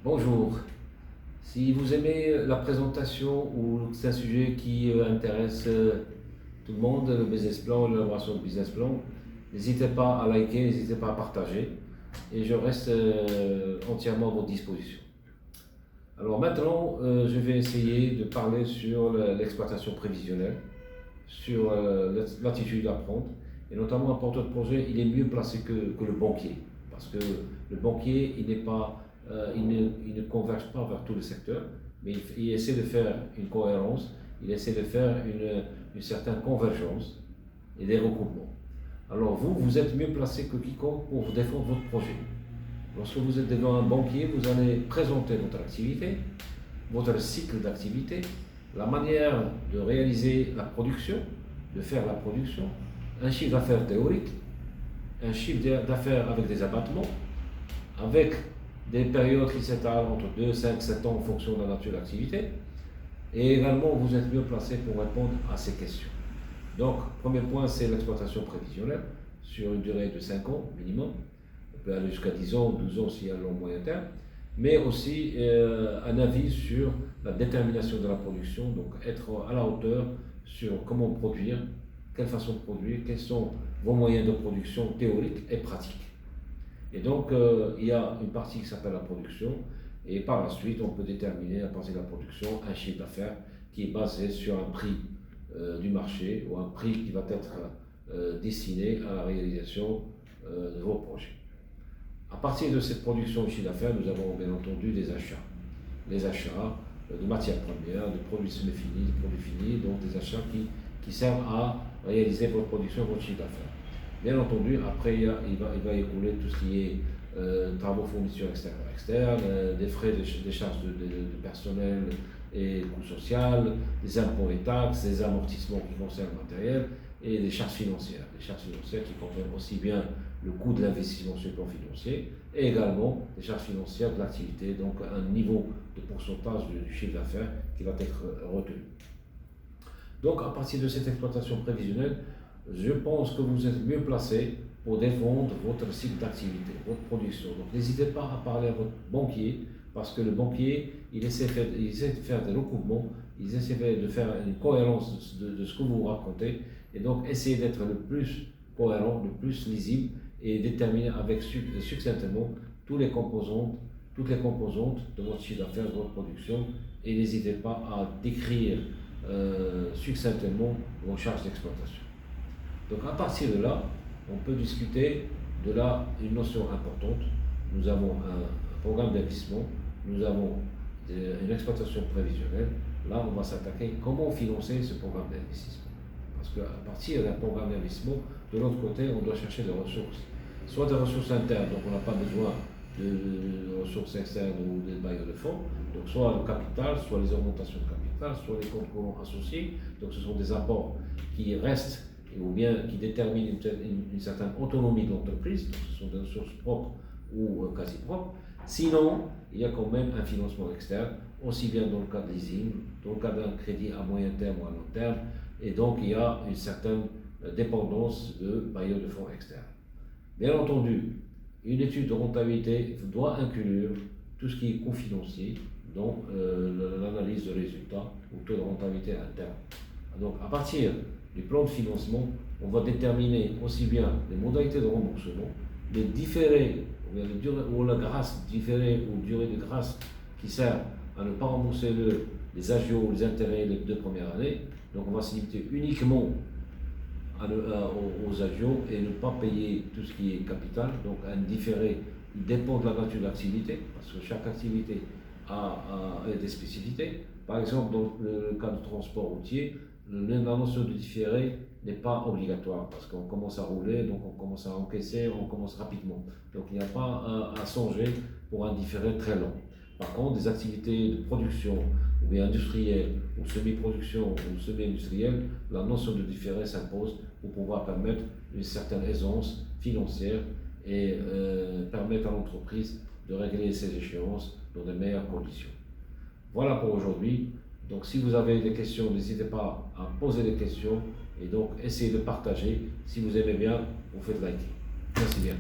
Bonjour. Si vous aimez la présentation ou c'est un sujet qui intéresse tout le monde, le business plan, l'élaboration du business plan, n'hésitez pas à liker, n'hésitez pas à partager et je reste entièrement à votre disposition. Alors maintenant, je vais essayer de parler sur l'exploitation prévisionnelle, sur l'attitude à prendre et notamment un porteur de projet, il est mieux placé que le banquier parce que le banquier, il ne converge pas vers tous les secteurs, mais il essaie de faire une cohérence, il essaie de faire une certaine convergence et des recoupements. Alors vous êtes mieux placé que quiconque pour défendre votre projet. Lorsque vous êtes devant un banquier, vous allez présenter votre activité, votre cycle d'activité, la manière de réaliser la production, de faire la production, un chiffre d'affaires théorique, un chiffre d'affaires avec des abattements, avec des périodes qui s'étalent entre 2, 5, 7 ans en fonction de la nature de l'activité. Et également, vous êtes mieux placé pour répondre à ces questions. Donc, premier point, c'est l'exploitation prévisionnelle sur une durée de 5 ans minimum. On peut aller jusqu'à 10 ans, 12 ans s'il y a le long moyen terme. Mais aussi un avis sur la détermination de la production, donc être à la hauteur sur comment produire, quelle façon de produire, quels sont vos moyens de production théoriques et pratiques. Et donc, il y a une partie qui s'appelle la production, et par la suite, on peut déterminer à partir de la production un chiffre d'affaires qui est basé sur un prix du marché ou un prix qui va être destiné à la réalisation de vos projets. À partir de cette production de chiffre d'affaires, nous avons bien entendu des achats. Les achats de matières premières, de produits semi-finis, de produits finis, donc des achats qui servent à réaliser votre production, votre chiffre d'affaires. Bien entendu, après, il va écouler tout ce qui est travaux, fournitures externes, des frais, des charges de personnel et coûts sociaux, des impôts et taxes, des amortissements qui concernent le matériel et des charges financières. Des charges financières qui comprennent aussi bien le coût de l'investissement sur le plan financier et également des charges financières de l'activité, donc un niveau de pourcentage du chiffre d'affaires qui va être retenu. Donc, à partir de cette exploitation prévisionnelle, je pense que vous êtes mieux placé pour défendre votre cycle d'activité, votre production. Donc n'hésitez pas à parler à votre banquier, parce que le banquier, il essaie de faire des recoupements, il essaie de faire une cohérence de ce que vous racontez, et donc essayez d'être le plus cohérent, le plus lisible, et déterminer avec succinctement toutes les composantes de votre chiffre d'affaires, de votre production, et n'hésitez pas à décrire succinctement vos charges d'exploitation. Donc à partir de là, on peut discuter de là une notion importante. Nous avons un programme d'investissement, nous avons une exploitation prévisionnelle. Là, on va s'attaquer comment financer ce programme d'investissement. Parce qu'à partir d'un programme d'investissement, de l'autre côté, on doit chercher des ressources. Soit des ressources internes, donc on n'a pas besoin de ressources externes ou des bailleurs de fonds, donc soit le capital, soit les augmentations de capital, soit les comptes courants associés. Donc ce sont des apports qui restent ou bien qui déterminent une certaine autonomie de l'entreprise, ce sont des ressources propres ou quasi propres. Sinon, il y a quand même un financement externe, aussi bien dans le cas de leasing, dans le cas d'un crédit à moyen terme ou à long terme, et donc il y a une certaine dépendance de bailleurs de fonds externes. Bien entendu, une étude de rentabilité doit inclure tout ce qui est coût financier, donc l'analyse de résultats ou taux de rentabilité interne. Donc à partir du plan de financement, on va déterminer aussi bien les modalités de remboursement, les différés ou la grâce différée ou durée de grâce qui sert à ne pas rembourser les agios ou les intérêts les 2 premières années. Donc on va se limiter uniquement aux agios et ne pas payer tout ce qui est capital. Donc un différé dépend de la nature de l'activité, parce que chaque activité a des spécificités. Par exemple, dans le cas du transport routier, la notion de différé n'est pas obligatoire parce qu'on commence à rouler, donc on commence à encaisser, on commence rapidement. Donc il n'y a pas à songer pour un différé très long. Par contre, des activités de production ou bien industrielle ou semi-production ou semi-industrielle, la notion de différé s'impose pour pouvoir permettre une certaine aisance financière et permettre à l'entreprise de régler ses échéances dans de meilleures conditions. Voilà pour aujourd'hui. Donc si vous avez des questions, n'hésitez pas à poser des questions et donc essayez de partager. Si vous aimez bien, vous faites liker. Merci bien.